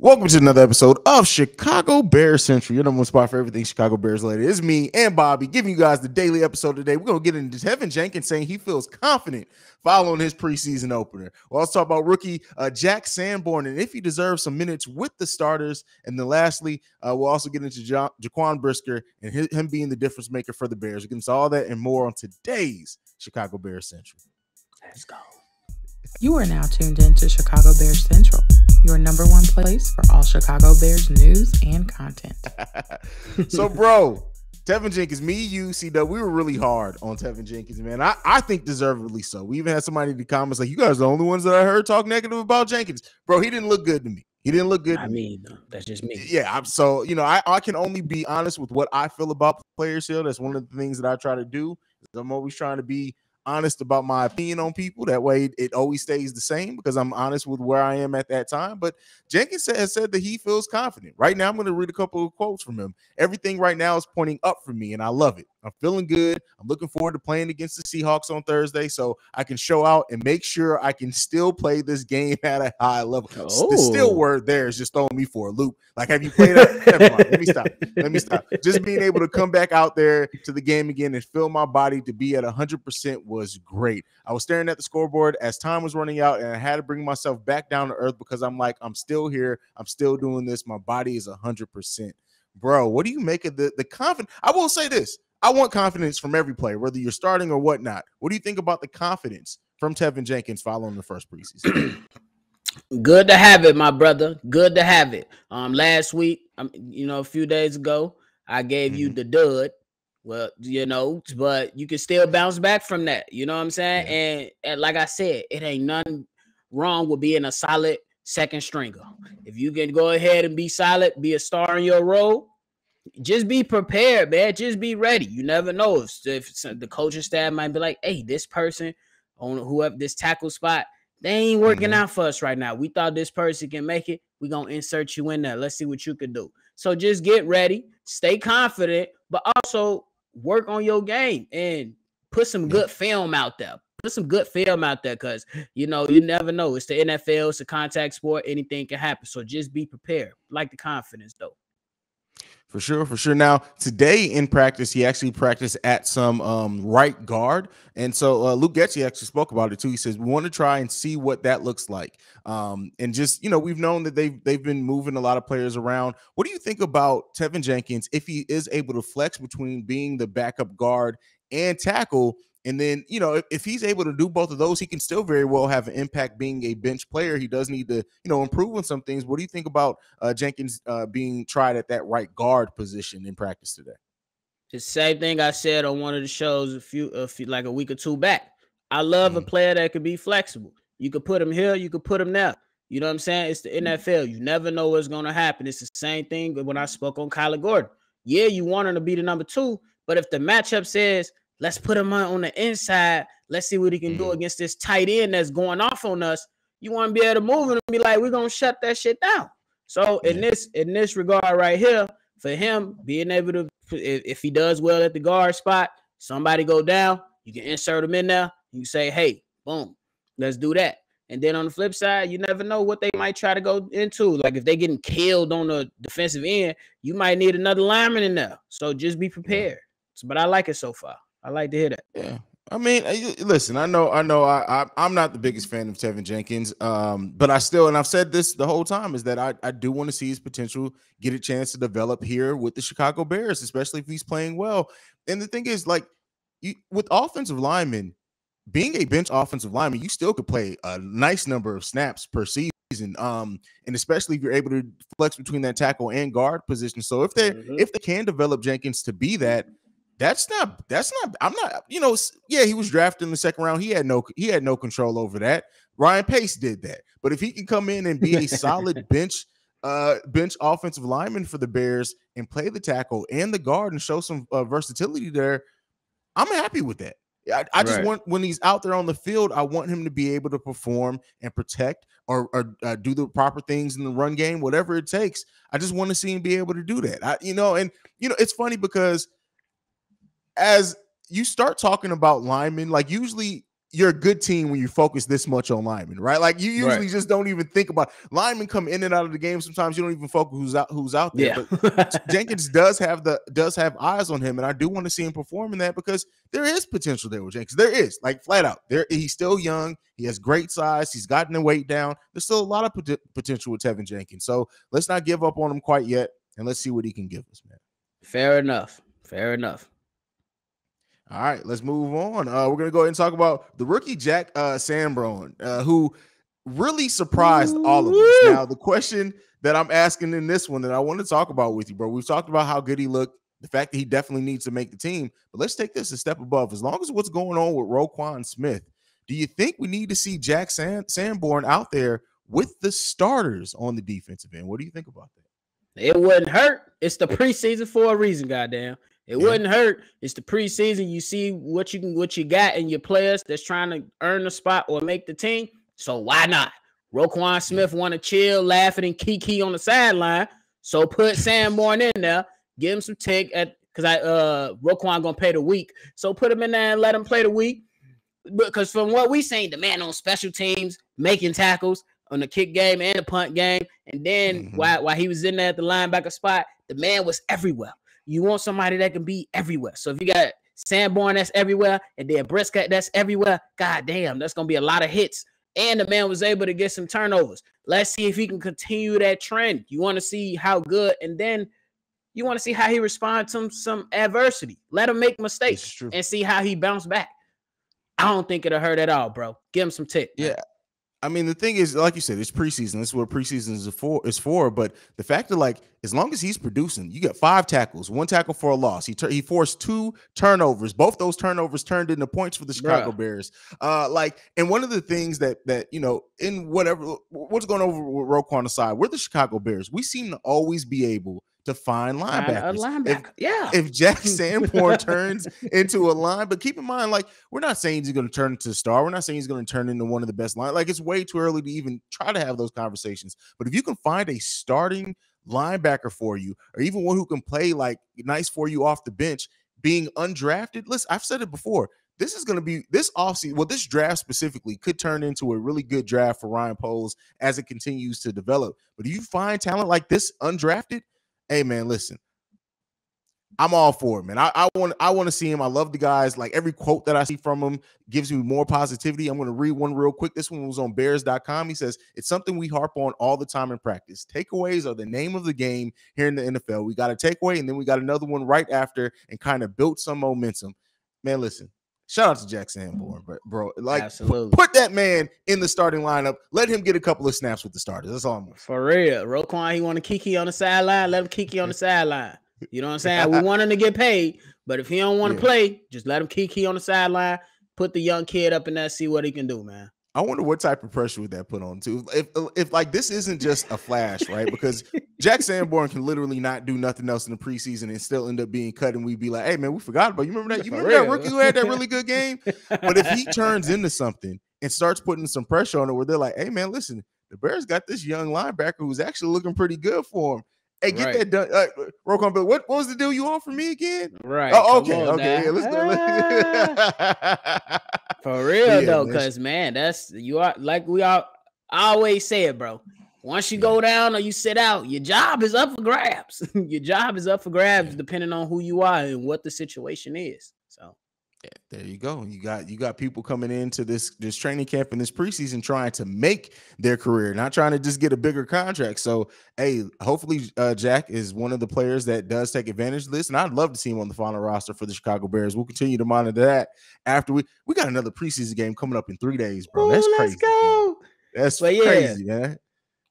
Welcome to another episode of Chicago Bears Central, your number one spot for everything Chicago Bears related. It's me and Bobby giving you guys the daily episode today. We're going to get into Teven Jenkins saying he feels confident following his preseason opener. We'll also talk about rookie Jack Sanborn and if he deserves some minutes with the starters. And then lastly, we'll also get into Jaquan Brisker and him being the difference maker for the Bears. We're getting into all that and more on today's Chicago Bears Central. Let's go. You are now tuned in to Chicago Bears Central, your number one place for all Chicago Bears news and content. So, bro, Teven Jenkins, me, you, C-Dub, we were really hard on Teven Jenkins, man. I think deservedly so. We even had somebody in the comments like, you guys are the only ones that I heard talk negative about Jenkins. Bro, he didn't look good to me. He didn't look good. I mean, that's just me. Yeah, so, I can only be honest with what I feel about players here. That's one of the things that I try to do. I'm always trying to be honest about my opinion on people. That way it always stays the same because I'm honest with where I am at that time. But Jenkins has said that he feels confident. Right now, I'm going to read a couple of quotes from him. Everything right now is pointing up for me, and I love it. I'm feeling good. I'm looking forward to playing against the Seahawks on Thursday so I can show out and make sure I can still play this game at a high level. The still word there is just throwing me for a loop. Like, have you played out? Never mind. Let me stop. Just being able to come back out there to the game again and feel my body to be at 100% was great. I was staring at the scoreboard as time was running out, and I had to bring myself back down to earth because I'm like, I'm still here. I'm still doing this. My body is 100%. Bro, what do you make of the confidence? I will say this. I want confidence from every player, whether you're starting or whatnot. What do you think about the confidence from Teven Jenkins following the first preseason? Good to have it, my brother. Good to have it. Last week, a few days ago, I gave you the dud. Well, but you can still bounce back from that. You know what I'm saying? Yeah. And like I said, it ain't nothing wrong with being a solid second stringer. If you can go ahead and be solid, be a star in your role, just be prepared, man. Just be ready. You never know if the coaching staff might be like, hey, this person on whoever this tackle spot, they ain't working out for us right now. We thought this person can make it. We're going to insert you in there. Let's see what you can do. So just get ready, stay confident, but also work on your game and put some good film out there. Put some good film out there because, you never know. It's the NFL. It's a contact sport. Anything can happen. So just be prepared. Like the confidence, though. For sure. Now, today in practice, he actually practiced at some right guard. And so Luke Getsy actually spoke about it, too. He says, we want to try and see what that looks like. And just, we've known that they've been moving a lot of players around. What do you think about Teven Jenkins if he is able to flex between being the backup guard and tackle? And then, if he's able to do both of those, he can still very well have an impact being a bench player. He does need to, improve on some things. What do you think about Jenkins being tried at that right guard position in practice today? The same thing I said on one of the shows like a week or two back. I love a player that could be flexible. You could put him here, you could put him there. You know what I'm saying? It's the NFL. You never know what's going to happen. It's the same thing when I spoke on Kyler Gordon. Yeah, you want him to be the number 2, but if the matchup says, let's put him on the inside. Let's see what he can do against this tight end that's going off on us. You want to be able to move him and be like, we're going to shut that shit down. So in this regard right here, for him being able to, if he does well at the guard spot, somebody go down, you can insert him in there. You can say, hey, boom, let's do that. And then on the flip side, you never know what they might try to go into. Like if they're getting killed on the defensive end, you might need another lineman in there. So just be prepared. But I like it so far. I like to hear that. Yeah. I mean, listen, I'm not the biggest fan of Teven Jenkins, but I still, and I've said this the whole time, is that I do want to see his potential get a chance to develop here with the Chicago Bears, especially if he's playing well. And the thing is, like, with offensive linemen, being a bench offensive lineman, you still could play a nice number of snaps per season. And especially if you're able to flex between that tackle and guard position. So if they can develop Jenkins to be that, that's not I'm not, he was drafted in the second round. He had no control over that. Ryan Pace did that. But if he can come in and be a solid bench offensive lineman for the Bears and play the tackle and the guard and show some versatility there, I'm happy with that. I just want, when he's out there on the field, I want him to be able to perform and protect or do the proper things in the run game, whatever it takes. I just want to see him be able to do that. It's funny because as you start talking about linemen, like usually you're a good team when you focus this much on linemen, right? Like you usually just don't even think about linemen come in and out of the game. Sometimes you don't even focus who's out there. Yeah. But Jenkins does have eyes on him, and I do want to see him perform in that because there is potential there with Jenkins. There is, like, flat out. He's still young. He has great size. He's gotten the weight down. There's still a lot of potential with Teven Jenkins. So let's not give up on him quite yet, and let's see what he can give us, man. Fair enough. Fair enough. All right, let's move on. We're going to go ahead and talk about the rookie Jack Sanborn, who really surprised all of us. Now, the question that I'm asking in this one that I want to talk about with you, bro, we've talked about how good he looked, the fact that he definitely needs to make the team, but let's take this a step above. As long as what's going on with Jaquan Smith, do you think we need to see Jack Sanborn out there with the starters on the defensive end? What do you think about that? It wouldn't hurt. It's the preseason for a reason, goddamn. It wouldn't hurt. It's the preseason. You see what you got in your players that's trying to earn a spot or make the team. So why not? Jaquan Smith want to chill, laughing and kiki on the sideline. So put Sanborn in there, give him some tick because Jaquan gonna play the week. So put him in there and let him play the week. Because from what we seen, the man on special teams making tackles on the kick game and the punt game, and then while he was in there at the linebacker spot, the man was everywhere. You want somebody that can be everywhere. So if you got Sanborn that's everywhere, and then Brisker that's everywhere, god damn, that's gonna be a lot of hits. And the man was able to get some turnovers. Let's see if he can continue that trend. You want to see how good, and then you want to see how he responds to some adversity. Let him make mistakes and see how he bounced back. I don't think it'll hurt at all, bro. Give him some tick. Yeah. I mean, the thing is, like you said, it's preseason. This is what preseason is for. But the fact that, like, as long as he's producing, you get 5 tackles, 1 tackle for a loss. He forced 2 turnovers. Both those turnovers turned into points for the Chicago Bears. And one of the things that in what's going over with Roquan aside, we're the Chicago Bears. We seem to always be able to find linebackers. If Jack Sanborn turns into a line, but keep in mind, like, we're not saying he's going to turn into a star. We're not saying he's going to turn into one of the best line. Like, it's way too early to even try to have those conversations. But if you can find a starting linebacker for you, or even one who can play like nice for you off the bench, being undrafted, listen, I've said it before. This is going to be this offseason. Well, this draft specifically could turn into a really good draft for Ryan Poles as it continues to develop. But if you find talent like this undrafted, hey, man, listen, I'm all for it, man. I want to see him. I love the guys. Like, every quote that I see from him gives me more positivity. I'm going to read one real quick. This one was on Bears.com. He says, it's something we harp on all the time in practice. Takeaways are the name of the game here in the NFL. We got a takeaway, and then we got another one right after and kind of built some momentum. Man, listen. Shout out to Jack Sanborn, bro. Like, put that man in the starting lineup. Let him get a couple of snaps with the starters. That's all I'm saying. For real. Roquan, he want to kiki on the sideline. Let him kiki on the sideline. You know what I'm saying? We want him to get paid, but if he don't want to play, just let him kiki on the sideline. Put the young kid up in there, see what he can do, man. I wonder what type of pressure would that put on too. If like this isn't just a flash, right? Because Jack Sanborn can literally not do nothing else in the preseason and still end up being cut, and we'd be like, "Hey, man, we forgot about you. Remember that? You remember that rookie who had that really good game?" But if he turns into something and starts putting some pressure on it, where they're like, "Hey, man, listen, the Bears got this young linebacker who's actually looking pretty good for him. Hey, get that done, Roquan. But what was the deal you offered me again? Right? Oh, okay. Yeah, let's go. For real though, because man, that's you are like I always say it, bro. Once you go down or you sit out, your job is up for grabs. Your job is up for grabs, depending on who you are and what the situation is. So. Yeah, there you go. You got people coming into this training camp and this preseason trying to make their career, not trying to just get a bigger contract. So, hey, hopefully Jack is one of the players that does take advantage of this, and I'd love to see him on the final roster for the Chicago Bears. We'll continue to monitor that after we got another preseason game coming up in 3 days, bro. That's crazy. Let's go. Man. That's crazy, man.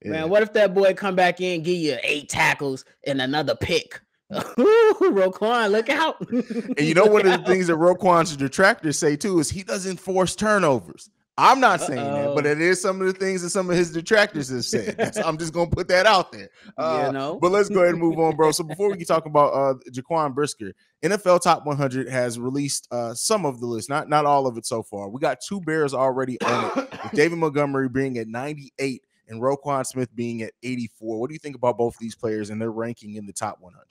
Yeah. Man, what if that boy come back in, give you 8 tackles and another pick? Roquan, look out. And you know, one of the things that Roquan's detractors say too is he doesn't force turnovers. I'm not saying that, but it is some of the things that some of his detractors have said. I'm just gonna put that out there. But let's go ahead and move on, bro. So before we can talk about Jaquan Brisker, NFL Top 100 has released some of the list, not all of it so far. We got 2 Bears already on it, with David Montgomery being at 98 and Roquan Smith being at 84. What do you think about both of these players and their ranking in the top 100?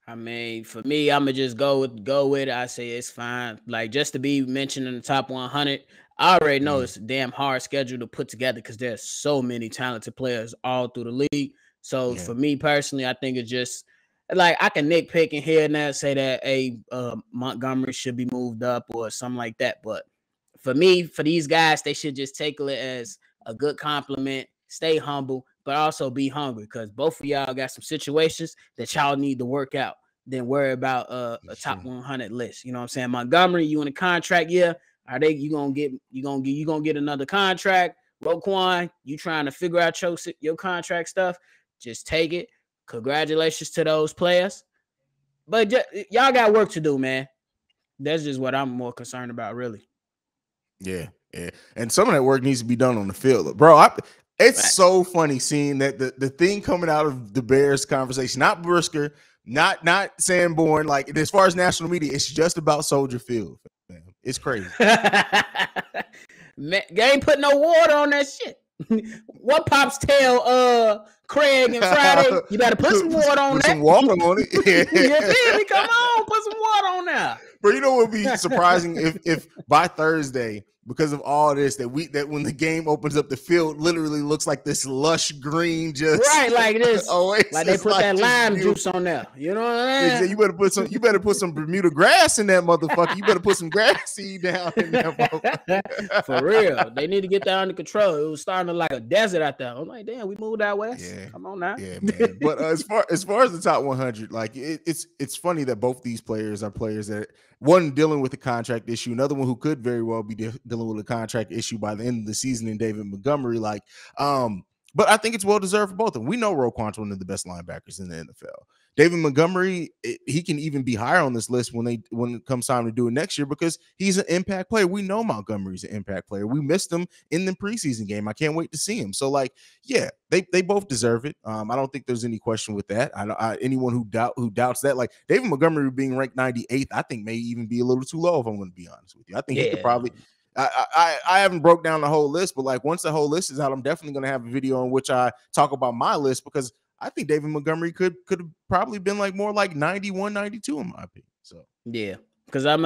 I mean, for me, I'm gonna just go with it. I say it's fine. Like, just to be mentioned in the top 100, I already know it's a damn hard schedule to put together because there's so many talented players all through the league. So for me personally, I think it's just like I can nitpick in here and there, say that Montgomery should be moved up or something like that. But for me, for these guys, they should just take it as a good compliment, stay humble, but also be hungry because both of y'all got some situations that y'all need to work out. Then worry about a top 100 list. You know what I'm saying? Montgomery, you in a contract year? Are they you gonna get another contract? Roquan, you trying to figure out your contract stuff? Just take it. Congratulations to those players. But y'all got work to do, man. That's just what I'm more concerned about, really. Yeah. And some of that work needs to be done on the field. Bro, it's so funny seeing that the thing coming out of the Bears conversation, not Brisker, not Sanborn, like as far as national media, it's just about Soldier Field. Man, it's crazy. Man, they ain't put no water on that shit. What pops tell Craig and Friday? You better put some water on that. Some water on it. You feel me? Come on, put some water on there. But you know what would be surprising if by Thursday, because of all this, that when the game opens up, the field literally looks like this lush green, just right, like this. Like they put that lime juice on there. You know what I mean? You better put some Bermuda grass in that motherfucker. You better put some grass seed down in that motherfucker. For real. They need to get that under control. It was starting to like a desert out there. I'm like, damn, we moved out west. Yeah. Come on now. Yeah, man. But as far as the top 100, like it's funny that both these players are players that one dealing with a contract issue, another one who could very well be dealing with a contract issue by the end of the season in David Montgomery. But I think it's well deserved for both of them. We know Roquan's one of the best linebackers in the NFL. David Montgomery, he can even be higher on this list when it comes time to do it next year because he's an impact player. We know Montgomery's an impact player. We missed him in the preseason game. I can't wait to see him. So, yeah, they both deserve it. I don't think there's any question with that. Anyone who doubts that, like David Montgomery being ranked 98th, I think may even be a little too low if I'm going to be honest with you. I think he could probably. I haven't broke down the whole list, but like once the whole list is out, I'm definitely going to have a video in which I talk about my list because I think David Montgomery could have probably been like more like 91, 92 in my opinion. So yeah, because I'm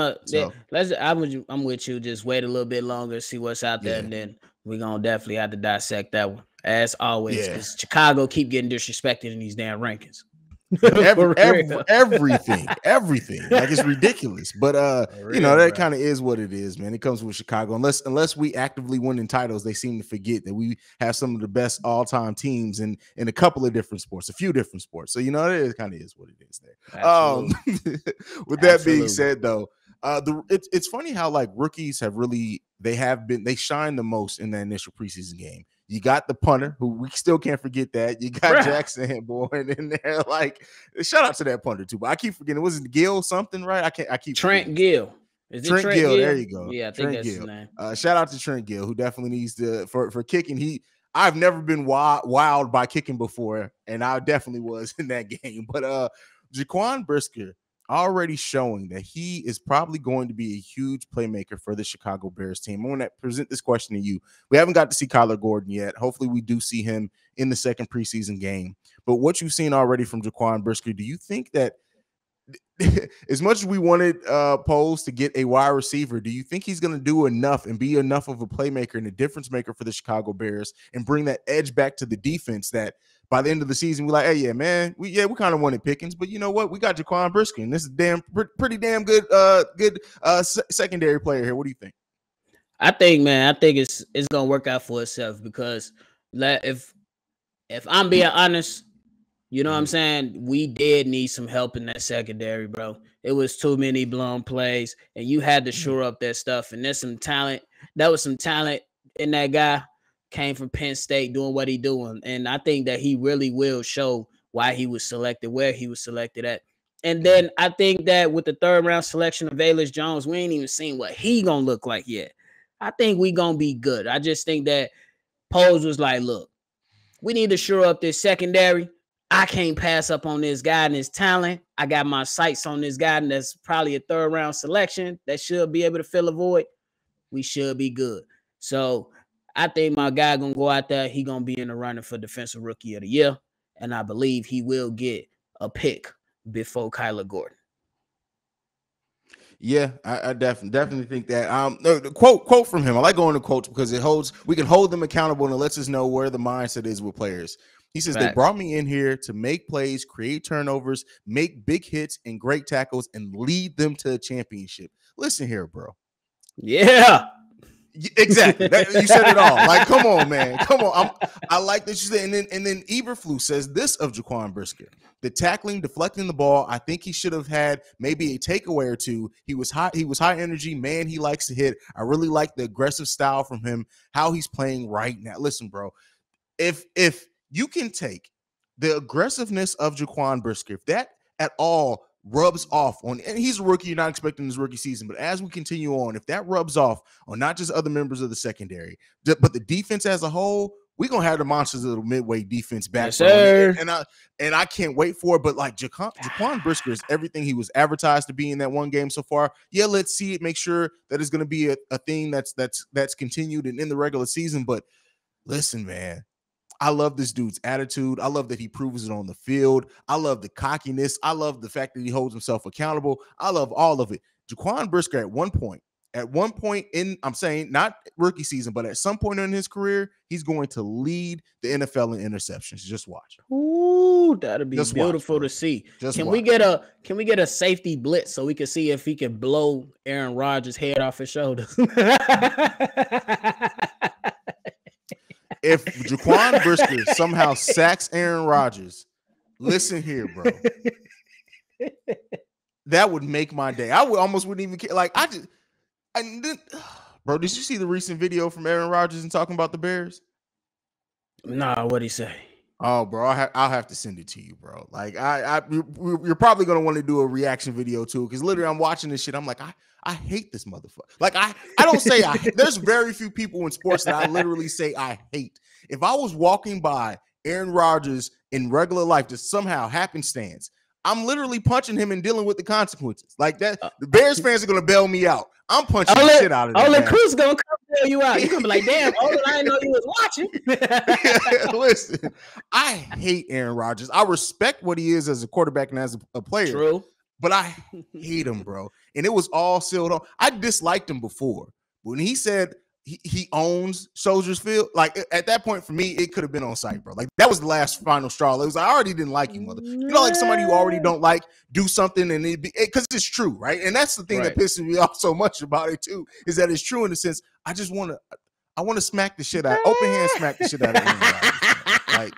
with you. Just wait a little bit longer, see what's out there, and then we're gonna definitely have to dissect that one as always. Because Chicago keep getting disrespected in these damn rankings. everything like it's ridiculous, but that kind of is what it is, man. It comes with Chicago. Unless we actively winning titles, they seem to forget that we have some of the best all-time teams in a couple of different sports, a few different sports. So it kind of is what it is there. With that being said, though, it's funny how like rookies they shine the most in that initial preseason game. You got the punter, who we still can't forget that. You got Jack Sanborn in there. Like, shout out to that punter too. But I keep forgetting. Was it Gill something, right? I keep Trent Gill. Is it Trent Gill? There you go. Yeah, I think that's his name. Shout out to Trent Gill, who definitely needs to for kicking. I've never been wild by kicking before, and I definitely was in that game. But Jaquan Brisker already showing that he is probably going to be a huge playmaker for the Chicago Bears team. I want to present this question to you. We haven't got to see Kyler Gordon yet. Hopefully we do see him in the second preseason game. But what you've seen already from Jaquan Brisker, do you think that as much as we wanted Poles to get a wide receiver, do you think he's going to do enough and be enough of a playmaker and a difference maker for the Chicago Bears and bring that edge back to the defense that by the end of the season, we're like, hey, yeah, man, we kind of wanted Pickens, but you know what? We got Jaquan Brisker, and this is pretty damn good secondary player here. What do you think? I think it's gonna work out for itself because if I'm being honest, you know what I'm saying, we did need some help in that secondary, bro. It was too many blown plays, and you had to shore up that stuff. And there's some talent. That was some talent in that guy. Came from Penn State doing what he doing. And I think that he really will show why he was selected, where he was selected at. And then I think that with the third round selection of Velus Jones, we ain't even seen what he gonna look like yet. I think we gonna be good. I just think that Poles was like, look, we need to shore up this secondary. I can't pass up on this guy and his talent. I got my sights on this guy, and that's probably a third round selection that should be able to fill a void. We should be good. So I think my guy gonna go out there. He gonna be in the running for Defensive Rookie of the Year, and I believe he will get a pick before Kyler Gordon. Yeah, I definitely think that. The quote from him. I like going to quotes because we can hold them accountable and it lets us know where the mindset is with players. He says, They brought me in here to make plays, create turnovers, make big hits and great tackles, and lead them to a championship. Listen here, bro. Yeah. Exactly. You said it all. Like, come on, man. Come on. I like that you said. And then Eberflus says this of Jaquan Brisker: the tackling, deflecting the ball. I think he should have had maybe a takeaway or two. He was hot. He was high energy. Man, he likes to hit. I really like the aggressive style from him. How he's playing right now. Listen, bro. If you can take the aggressiveness of Jaquan Brisker, if that at all rubs off on, and he's a rookie, you're not expecting his rookie season, but as we continue on, if that rubs off on not just other members of the secondary, but the defense as a whole, we're gonna have the monsters of the midway defense back. Yes, sir. And I can't wait for it. But like Jaquan Brisker is everything he was advertised to be in that one game so far. Yeah, let's see it, make sure that it's gonna be a thing that's continued and in the regular season. But listen, man. I love this dude's attitude. I love that he proves it on the field. I love the cockiness. I love the fact that he holds himself accountable. I love all of it. Jaquan Brisker at one point in, I'm saying not rookie season, but at some point in his career, he's going to lead the NFL in interceptions. Just watch. Ooh, that'd be Just beautiful watch, to see. Just can watch. we get a safety blitz so we can see if he can blow Aaron Rodgers' head off his shoulders? If Jaquan Brisker somehow sacks Aaron Rodgers, listen here, bro. That would make my day. I wouldn't even care. Like, bro, did you see the recent video from Aaron Rodgers and talking about the Bears? Nah, what'd he say? Oh, bro, I'll have to send it to you, bro. Like, you're probably gonna want to do a reaction video too, because literally I'm watching this shit. I'm like, I hate this motherfucker. Like, I don't say there's very few people in sports that I literally say I hate. If I was walking by Aaron Rodgers in regular life, just somehow happenstance, I'm literally punching him and dealing with the consequences. Like that, the Bears fans are gonna bail me out. I'm punching the shit out of them. Olin Cruz gonna come bail you out. You're gonna be like, damn, Olin, I didn't know you was watching. Listen, I hate Aaron Rodgers. I respect what he is as a quarterback and as a player. True. But I hate him, bro. And it was all sealed on. I disliked him before. When he said he owns Soldiers Field, like at that point for me, it could have been on site, bro. Like that was the last final straw. It was I already didn't like you, mother. You know, like somebody you already don't like do something and because it's true, right? And that's the thing that pisses me off so much about it too, is that it's true in the sense I want to smack the shit out, open hand smack the shit out of Aaron Rodgers.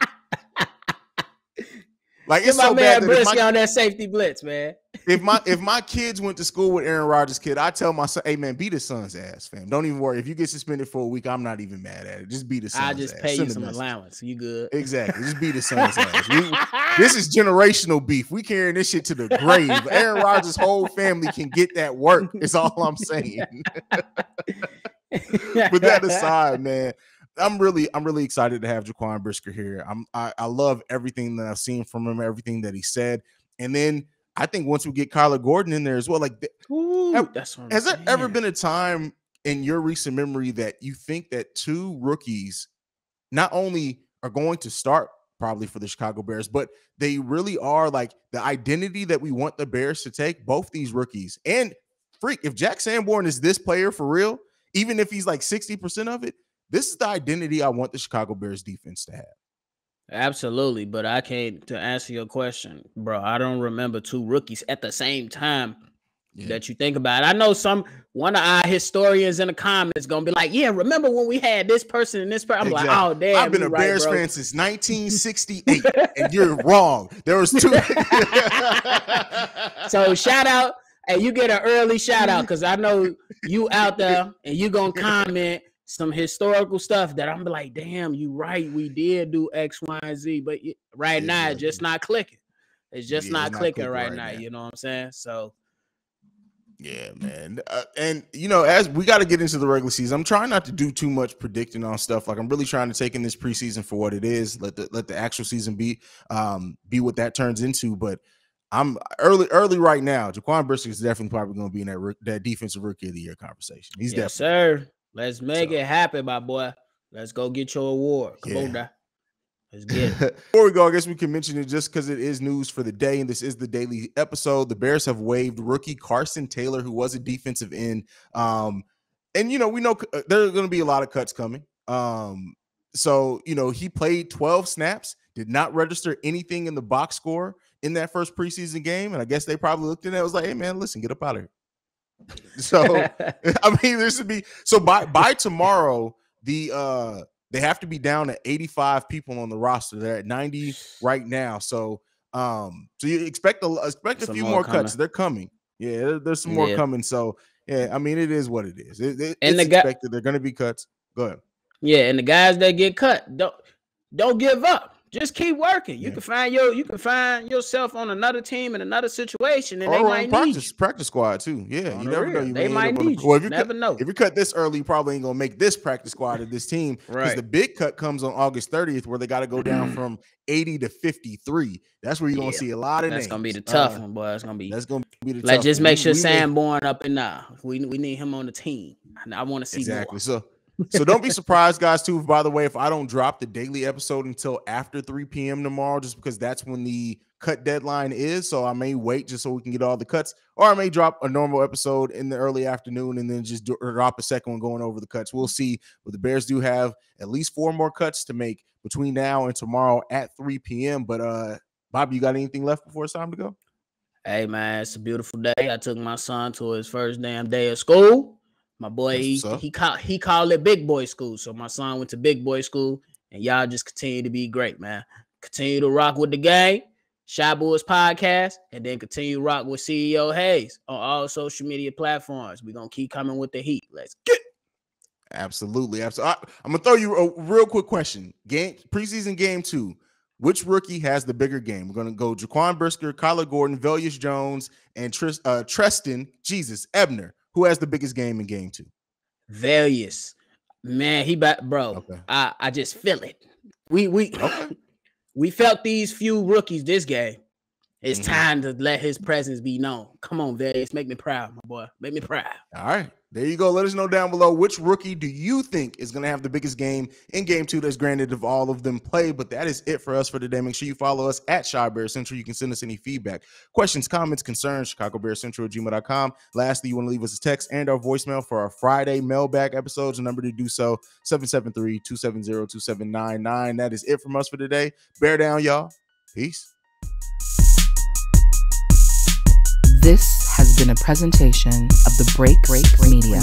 Like it's so bad that on that safety blitz, man. If my kids went to school with Aaron Rodgers' kid, I tell my son, hey man, beat his son's ass, fam. Don't even worry. If you get suspended for a week, I'm not even mad at it. Just beat his son's ass. I just pay you some allowance. You good? Exactly. Just beat his son's ass. This is generational beef. We carrying this shit to the grave. Aaron Rodgers' whole family can get that work. Is all I'm saying. With that aside, man. I'm really excited to have Jaquan Brisker here. I love everything that I've seen from him, everything that he said. And then I think once we get Kyler Gordon in there as well, like has there ever been a time in your recent memory that you think that two rookies not only are going to start probably for the Chicago Bears, but they really are like the identity that we want the Bears to take, both these rookies? And if Jack Sanborn is this player for real, even if he's like 60% of it, this is the identity I want the Chicago Bears defense to have. Absolutely, but I can't, to answer your question, bro, I don't remember two rookies at the same time that you think about it. I know one of our historians in the comments going to be like, yeah, remember when we had this person and this person? I'm like, oh, damn. I've been a Bears fan since 1968, and you're wrong. There was two. So shout out. Hey, you get an early shout out because I know you out there and you going to comment some historical stuff that I'm like, damn, you right. We did do X, Y, and Z, but right now it's just not clicking. It's just not clicking right now. You know what I'm saying? So, yeah, man. And you know, as we got to get into the regular season, I'm trying not to do too much predicting on stuff. Like I'm really trying to take in this preseason for what it is. Let the actual season be what that turns into. But I'm early right now. Jaquan Brisker is definitely probably going to be in that defensive rookie of the year conversation. He's definitely, sir. Let's make it happen, my boy. Let's go get your award. Come on, now. Let's get it. Before we go, I guess we can mention it just because it is news for the day, and this is the daily episode. The Bears have waived rookie Carson Taylor, who was a defensive end. And, we know there are going to be a lot of cuts coming. So, he played 12 snaps, did not register anything in the box score in that first preseason game. And I guess they probably looked at it and was like, hey, man, listen, get up out of here. So, I mean, there should be. So by tomorrow, they have to be down to 85 people on the roster. They're at 90 right now. So you expect a few more cuts. They're coming. Yeah, there's some more coming. So, yeah, I mean, it is what it is. It's expected. They're going to be cuts. Go ahead. Yeah, and the guys that get cut, don't give up. Just keep working. You can find yourself on another team in another situation, and they might need you. Practice squad too. Yeah, you never know. They might need you. Well, never know. If you cut this early, you probably ain't gonna make this practice squad of this team. Because the big cut comes on August 30th, where they got to go down from 80 to 53. That's where you're gonna see a lot of names. That's gonna be the tough one, boy. That's gonna be the tough. Like, just make sure Sanborn up and now. We need him on the team. I want to see more. So don't be surprised, guys, too, by the way, if I don't drop the daily episode until after 3 p.m. tomorrow, just because that's when the cut deadline is. So I may wait just so we can get all the cuts, or I may drop a normal episode in the early afternoon and then just drop a second one going over the cuts. We'll see. But the Bears do have at least 4 more cuts to make between now and tomorrow at 3 p.m. But Bobby, you got anything left before it's time to go? Hey, man, it's a beautiful day. I took my son to his first damn day of school. My boy, he called it big boy school. So my son went to big boy school, and y'all just continue to be great, man. Continue to rock with the gang, Shy Boys Podcast, and then continue to rock with CEO Haize on all social media platforms. We're going to keep coming with the heat. Let's get it. Absolutely. I'm going to throw you a real quick question. Preseason game 2. Which rookie has the bigger game? We're going to go Jaquan Brisker, Kyler Gordon, Velus Jones, and Treston Ebner. Who has the biggest game in game 2? Velus. Man, bro. Okay. I just feel it. We felt these few rookies this game. It's time to let his presence be known. Come on, Velus. Make me proud, my boy. Make me proud. All right. There you go. Let us know down below which rookie do you think is going to have the biggest game in game 2. That's granted if all of them play, but that is it for us for today. Make sure you follow us at Shy Bear Central. You can send us any feedback, questions, comments, concerns, ChicagoBearCentral@gmail.com. Lastly, you want to leave us a text and our voicemail for our Friday mailbag episodes. The number to do so, 773-270-2799. That is it from us for today. Bear down, y'all. Peace. This has been a presentation of the Break Media.